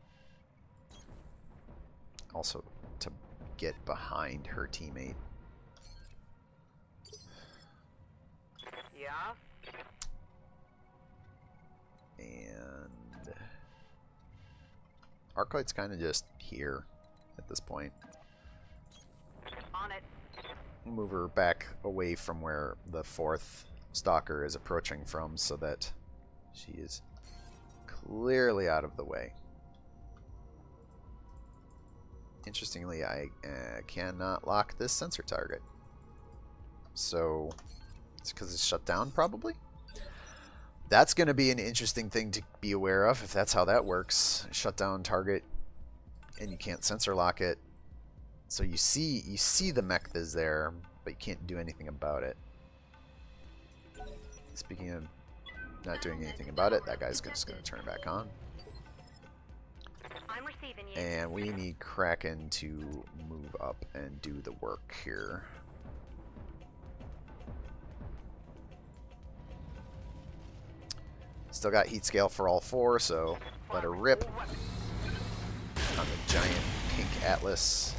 Speaker 1: Also to get behind her teammate.
Speaker 3: Yeah.
Speaker 1: And Arclight's kind of just here at this point.
Speaker 3: On it.
Speaker 1: Move her back away from where the 4th Stalker is approaching from so that she is clearly out of the way. Interestingly, I cannot lock this sensor target. So it's because it's shut down, probably? That's going to be an interesting thing to be aware of, if that's how that works. Shut down target, and you can't sensor lock it. So you see the mech is there, but you can't do anything about it. Speaking of not doing anything about it, that guy's just going to turn it back on.
Speaker 3: I'm receiving you.
Speaker 1: And we need Kraken to move up and do the work here. Still got heat scale for all 4, so let her rip on the giant pink Atlas.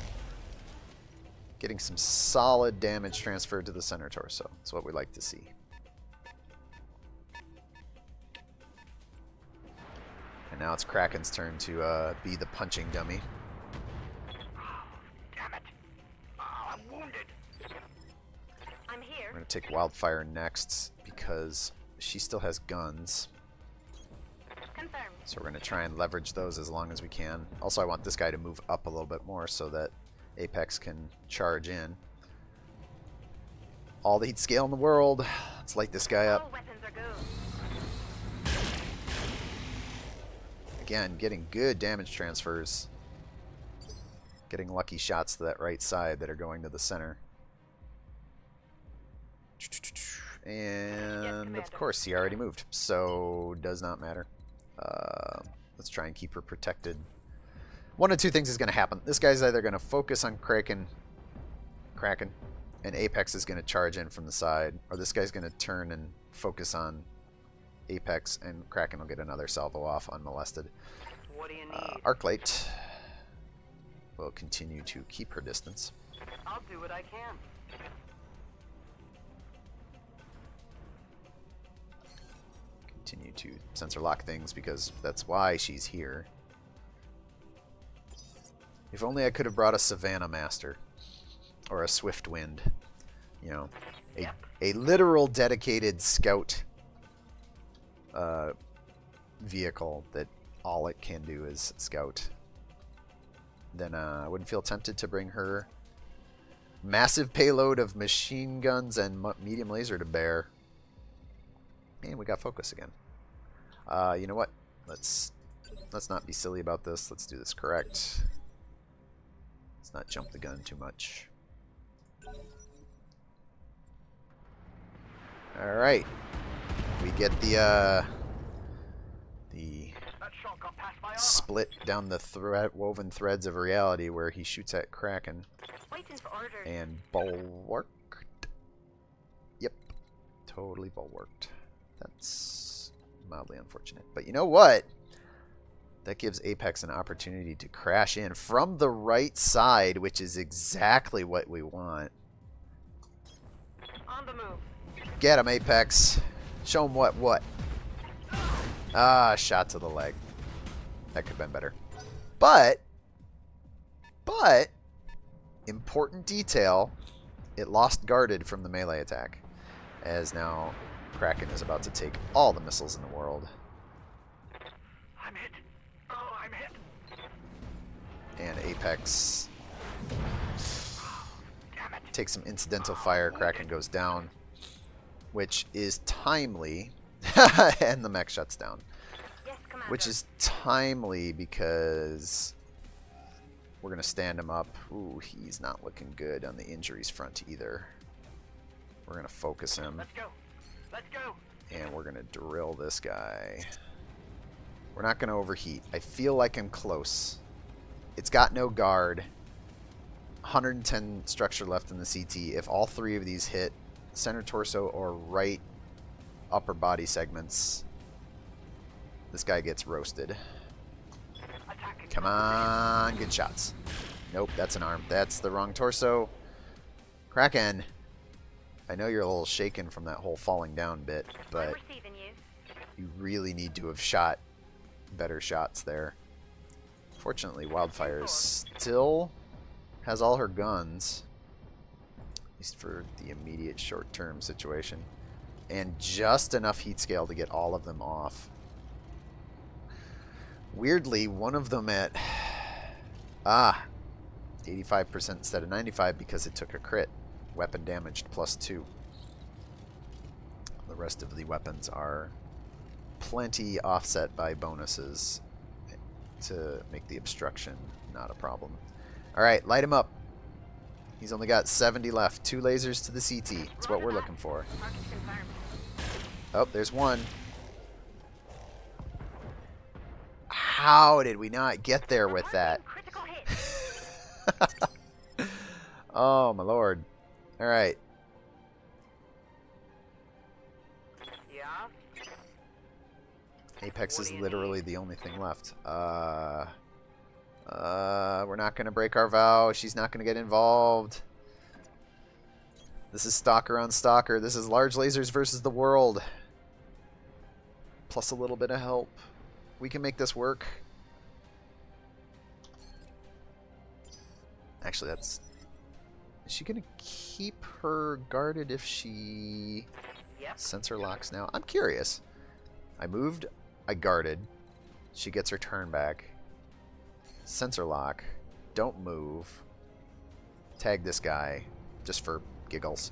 Speaker 1: Getting some solid damage transferred to the center torso. That's what we like to see. And now it's Kraken's turn to be the punching dummy.
Speaker 3: Damn it. Oh, I'm wounded. I'm here.
Speaker 1: We're going to take Wildfire next because she still has guns.
Speaker 3: Confirmed.
Speaker 1: So we're going to try and leverage those as long as we can. Also, I want this guy to move up a little bit more so that Apex can charge in. All the heat scale in the world. Let's light this guy
Speaker 3: All
Speaker 1: up.
Speaker 3: weapons are go.
Speaker 1: Again, getting good damage transfers. Getting lucky shots to that right side that are going to the center. And of course, he already moved, so does not matter. Let's try and keep her protected. One of two things is going to happen. This guy's either going to focus on Kraken, and Apex is going to charge in from the side, or this guy's going to turn and focus on Apex, and Kraken will get another salvo off unmolested.
Speaker 3: What do you need?
Speaker 1: Arclight will continue to keep her distance.
Speaker 3: I'll do what I can.
Speaker 1: Continue to sensor lock things because that's why she's here. If only I could have brought a Savannah Master or a Swift Wind. You know, a literal dedicated scout vehicle that all it can do is scout. Then I wouldn't feel tempted to bring her massive payload of machine guns and medium laser to bear. And we got focus again. You know what? Let's not be silly about this. Let's do this correct. Let's not jump the gun too much. All right, we get the split down the woven threads of reality where he shoots at Kraken
Speaker 3: Waiting for orders.
Speaker 1: and bulwarked. Yep, totally bulwarked. That's mildly unfortunate. But you know what? That gives Apex an opportunity to crash in from the right side, which is exactly what we want.
Speaker 3: On the move.
Speaker 1: Get him, Apex. Show him what. Ah, shot to the leg. That could have been better. But But, important detail, it lost guarded from the melee attack, as now Kraken is about to take all the missiles in the world.
Speaker 3: I'm hit. Oh, I'm hit.
Speaker 1: And Apex
Speaker 3: Damn it.
Speaker 1: takes some incidental fire. Kraken goes down, which is timely, and the mech shuts down.
Speaker 3: Yes, Commander.
Speaker 1: Which is timely because we're going to stand him up. Ooh, he's not looking good on the injuries front either. We're going to focus him.
Speaker 3: Let's go. Let's go.
Speaker 1: And we're going to drill this guy. We're not going to overheat. I feel like I'm close. It's got no guard. 110 structure left in the CT. If all three of these hit center torso or right upper body segments, this guy gets roasted.
Speaker 3: Attack.
Speaker 1: Come on, good shots. Nope, that's an arm. That's the wrong torso. Kraken, I know you're a little shaken from that whole falling down bit,
Speaker 3: I'm
Speaker 1: but
Speaker 3: receiving you.
Speaker 1: you really need to have shot better shots there. Fortunately, Wildfire still has all her guns, at least for the immediate short-term situation, and just enough heat scale to get all of them off. Weirdly, one of them at 85% instead of 95 because it took a crit. Weapon damaged +2. The rest of the weapons are plenty offset by bonuses to make the obstruction not a problem. Alright, light him up. He's only got 70 left. 2 lasers to the CT. That's what we're looking for.
Speaker 3: Target confirmed.
Speaker 1: Oh, there's one. How did we not get there with that?
Speaker 3: Critical hit.
Speaker 1: Oh, my lord. Alright.
Speaker 3: Yeah.
Speaker 1: Apex
Speaker 3: What
Speaker 1: is
Speaker 3: do you
Speaker 1: literally the only thing left. We're not going to break our vow. She's not going to get involved. This is Stalker on Stalker. This is large lasers versus the world. Plus a little bit of help. We can make this work. Actually, that's... Is she going to keep her guarded if she
Speaker 3: Yep.
Speaker 1: sensor locks now? I'm curious. I moved. I guarded. She gets her turn back. Sensor lock. Don't move. Tag this guy. Just for giggles.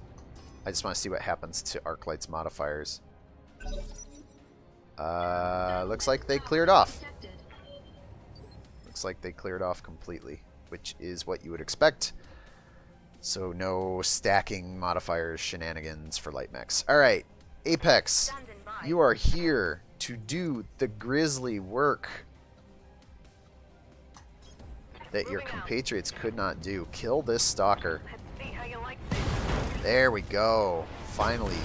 Speaker 1: I just want to see what happens to Arclight's modifiers. Looks like they cleared off.
Speaker 2: Detected.
Speaker 1: Looks like they cleared off completely, which is what you would expect. So no stacking modifiers shenanigans for light mechs. Alright, Apex,
Speaker 3: Standing by.
Speaker 1: you are here to do the grisly work that your compatriots could not do. Kill this Stalker.
Speaker 3: Let's see how you like this.
Speaker 1: There we go. Finally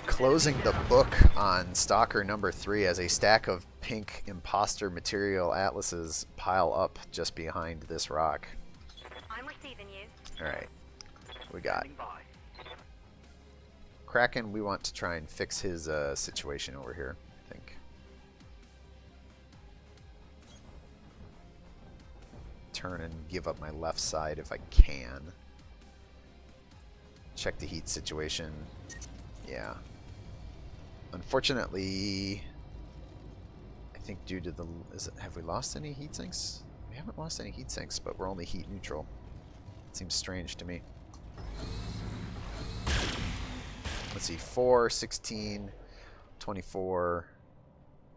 Speaker 1: closing the book on Stalker number 3 as a stack of pink imposter material atlases pile up just behind this rock.
Speaker 3: I'm receiving you.
Speaker 1: Alright, we got
Speaker 3: Standing by.
Speaker 1: Kraken. We want to try and fix his situation over here, I think. Turn and give up my left side if I can. Check the heat situation. Yeah. Unfortunately, I think due to the... have we lost any heat sinks? We haven't lost any heat sinks, but we're only heat neutral. It seems strange to me. Let's see, 4, 16, 24,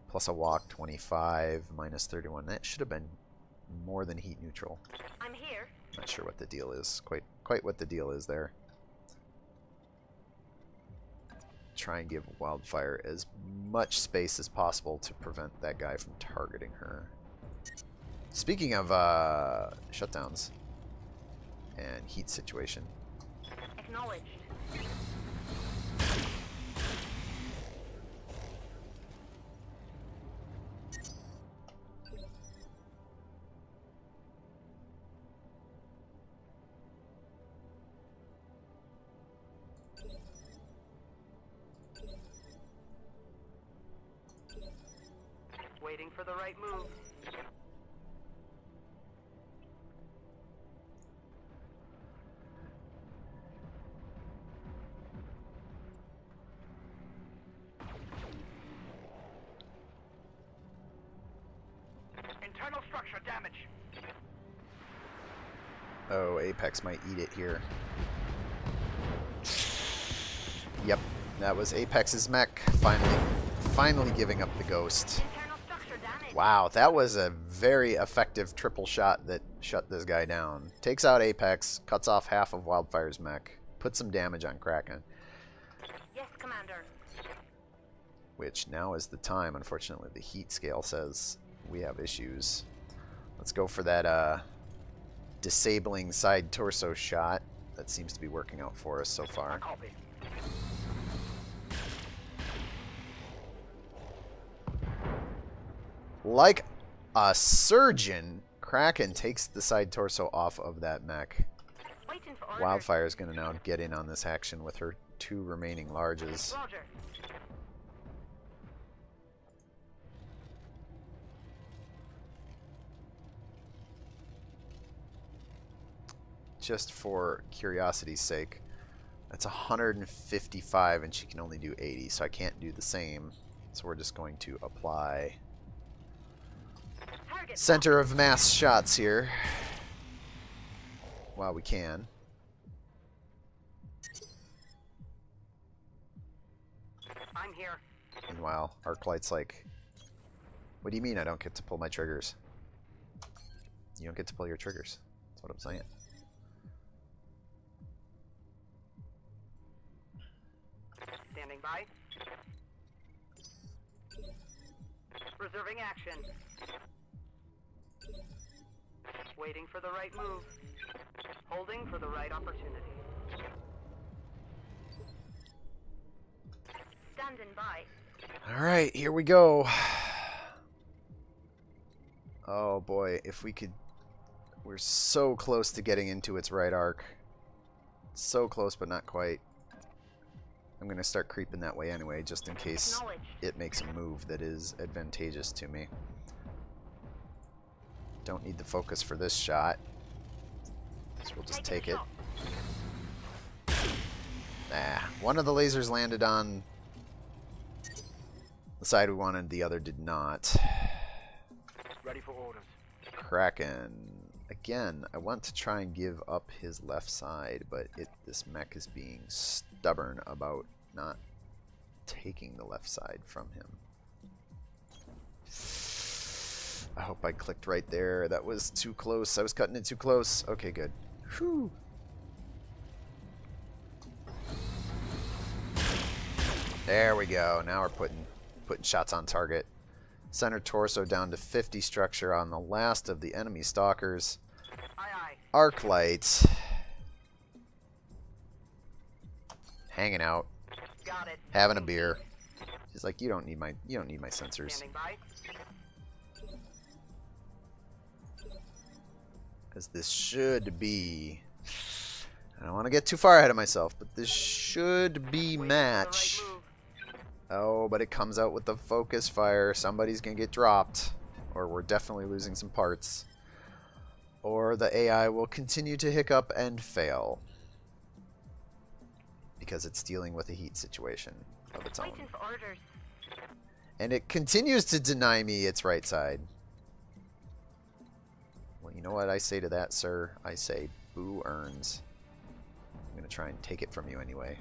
Speaker 1: plus a walk, 25, minus 31. That should have been more than heat neutral.
Speaker 3: I'm here.
Speaker 1: Not sure what the deal is. Quite what the deal is there. Try and give Wildfire as much space as possible to prevent that guy from targeting her. Speaking of shutdowns and heat situation,
Speaker 3: Acknowledged. Waiting for the right move. damage.
Speaker 1: Oh, Apex might eat it here. Yep, that was Apex's mech finally giving up the ghost.
Speaker 3: Internal structure damage.
Speaker 1: Wow, that was a very effective triple shot that shut this guy down. Takes out Apex, cuts off half of Wildfire's mech, puts some damage on Kraken.
Speaker 3: Yes, Commander.
Speaker 1: Which now is the time. Unfortunately, the heat scale says we have issues. Let's go for that disabling side torso shot. That seems to be working out for us so far.
Speaker 3: Copy.
Speaker 1: Like a surgeon, Kraken takes the side torso off of that mech.
Speaker 3: Waiting for orders.
Speaker 1: Wildfire is going to now get in on this action with her 2 remaining larges.
Speaker 3: Roger.
Speaker 1: Just for curiosity's sake, that's 155 and she can only do 80, so I can't do the same. So we're just going to apply
Speaker 3: Target.
Speaker 1: center of mass shots here while we can.
Speaker 3: I'm here.
Speaker 1: Meanwhile, Arclight's like, what do you mean I don't get to pull my triggers? You don't get to pull your triggers. That's what I'm saying.
Speaker 3: Standing by. Reserving action. Waiting for the right move. Holding for the right opportunity. Standing by.
Speaker 1: Alright, here we go. Oh boy, if we could... We're so close to getting into its right arc. So close, but not quite. I'm going to start creeping that way anyway, just in case
Speaker 3: Acknowledged.
Speaker 1: it makes a move that is advantageous to me. Don't need the focus for this shot, so we'll just take
Speaker 3: Taking
Speaker 1: it.
Speaker 3: a shot.
Speaker 1: Nah, one of the lasers landed on the side we wanted, the other did not.
Speaker 3: Ready for orders.
Speaker 1: Kraken. Again, I want to try and give up his left side, but this mech is being stubborn about not taking the left side from him. I hope I clicked right there. That was too close. I was cutting it too close. Okay, good. Whew. There we go. Now we're putting shots on target. Center torso down to 50 structure on the last of the enemy stalkers.
Speaker 3: Aye, aye.
Speaker 1: Arc lights. Hanging out.
Speaker 3: Got it.
Speaker 1: Having a beer. She's like, you don't need my sensors.
Speaker 3: Standing by.
Speaker 1: Because this should be... I don't want to get too far ahead of myself, but this should be
Speaker 3: Waiting
Speaker 1: match.
Speaker 3: for the right move.
Speaker 1: Oh, but it comes out with the focus fire. Somebody's going to get dropped. Or we're definitely losing some parts. Or the AI will continue to hiccup and fail. Because it's dealing with a heat situation of its own.
Speaker 3: Waiting for orders.
Speaker 1: And it continues to deny me its right side. Well, you know what I say to that, sir? I say, boo earns. I'm going to try and take it from you anyway.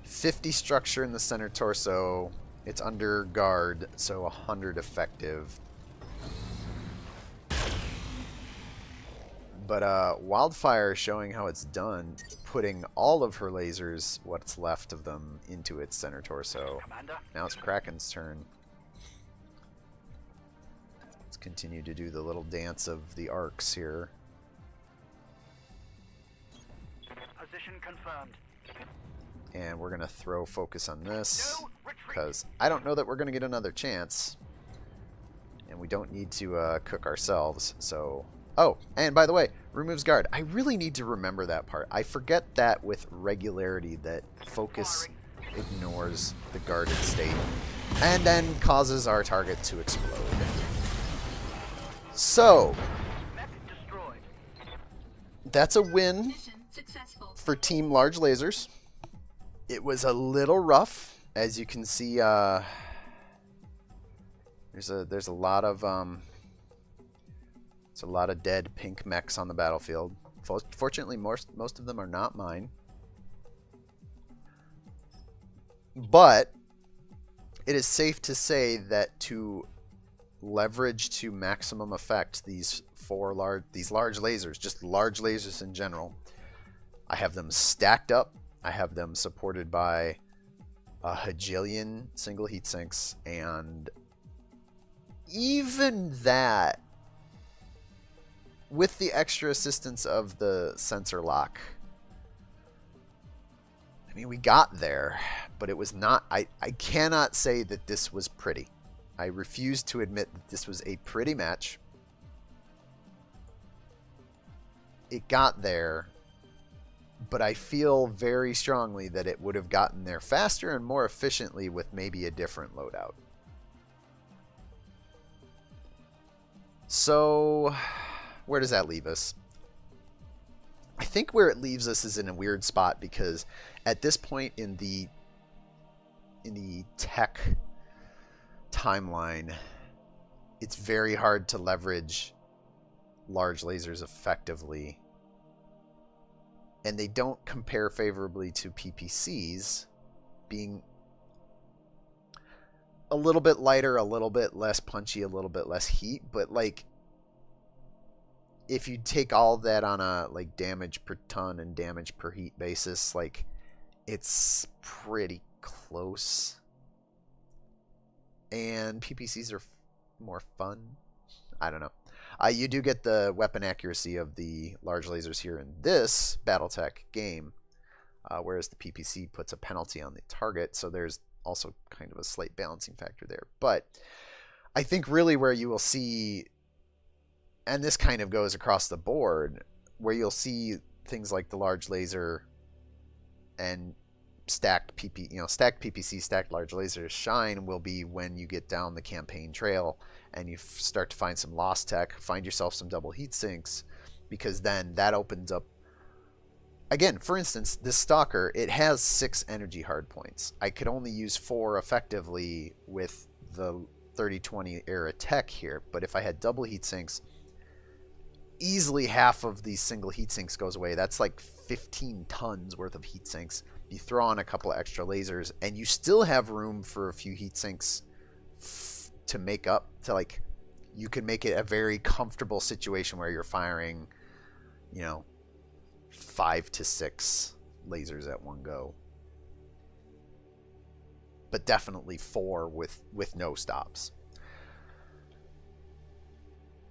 Speaker 1: .50 structure in the center torso. It's under guard, so 100 effective. But Wildfire showing how it's done, putting all of her lasers, what's left of them, into its center torso.
Speaker 3: Commander.
Speaker 1: Now it's Kraken's turn. Let's continue to do the little dance of the arcs here.
Speaker 3: Position confirmed.
Speaker 1: And we're going to throw focus on this,
Speaker 3: No retreat.
Speaker 1: because I don't know that we're going to get another chance. And we don't need to cook ourselves, so... Oh, and by the way, removes guard. I really need to remember that part. I forget that with regularity, that focus ignores the guarded state and then causes our target to explode. So,
Speaker 3: Mech destroyed.
Speaker 1: that's a win
Speaker 2: Mission successful.
Speaker 1: for Team Large Lasers. It was a little rough, As you can see, there's a lot of dead pink mechs on the battlefield. Fortunately, most of them are not mine. But it is safe to say that to leverage to maximum effect these large lasers, just large lasers in general, I have them stacked up. I have them supported by a hajillion single heat sinks, and even that, with the extra assistance of the sensor lock, I mean, we got there, but it was not... I cannot say that this was pretty. I refuse to admit that this was a pretty match. It got there, but I feel very strongly that it would have gotten there faster and more efficiently with maybe a different loadout. So, where does that leave us? I think where it leaves us is in a weird spot, because at this point in the tech timeline, it's very hard to leverage large lasers effectively, and they don't compare favorably to PPCs, being a little bit lighter, a little bit less punchy, a little bit less heat. But like, if you take all that on a like damage per ton and damage per heat basis, like, it's pretty close. And PPCs are more fun. I don't know. You do get the weapon accuracy of the large lasers here in this BattleTech game, whereas the PPC puts a penalty on the target, so there's also kind of a slight balancing factor there. But I think really where you will see, and this kind of goes across the board, where you'll see things like the large laser and stacked PPC, stacked large lasers shine, will be when you get down the campaign trail and you start to find some lost tech, find yourself some double heat sinks, because then that opens up. Again, for instance, this Stalker, it has 6 energy hard points. I could only use 4 effectively with the 3020 era tech here, but if I had double heat sinks, easily half of these single heat sinks goes away. That's like 15 tons worth of heat sinks. You throw on a couple of extra lasers, and you still have room for a few heat sinks to make up, to like, you can make it a very comfortable situation where you're firing, 5 to 6 lasers at one go. But definitely 4 with no stops.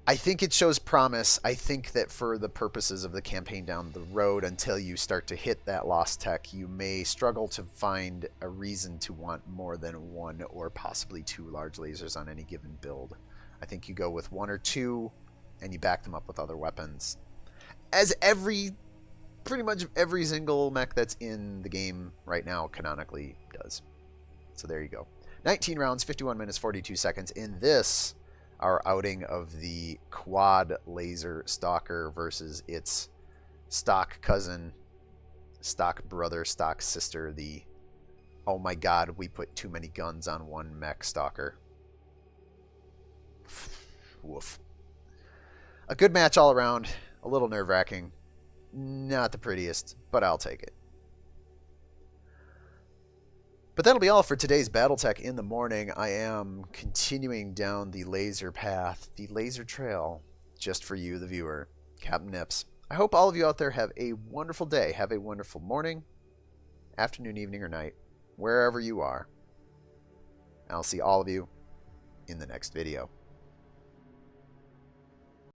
Speaker 1: I think it shows promise. I think that for the purposes of the campaign down the road, until you start to hit that lost tech, you may struggle to find a reason to want more than 1 or possibly 2 large lasers on any given build. I think you go with 1 or 2 and you back them up with other weapons, as pretty much every single mech that's in the game right now canonically does. So there you go. 19 rounds, 51 minutes, 42 seconds in this, our outing of the quad laser Stalker versus its stock cousin, stock brother, stock sister, the oh my god, we put too many guns on one mech Stalker. Woof. A good match all around, a little nerve-wracking. Not the prettiest, but I'll take it. But that'll be all for today's BattleTech in the morning. I am continuing down the laser path, the laser trail, just for you, the viewer, Captain Nips. I hope all of you out there have a wonderful day. Have a wonderful morning, afternoon, evening, or night, wherever you are. I'll see all of you in the next video.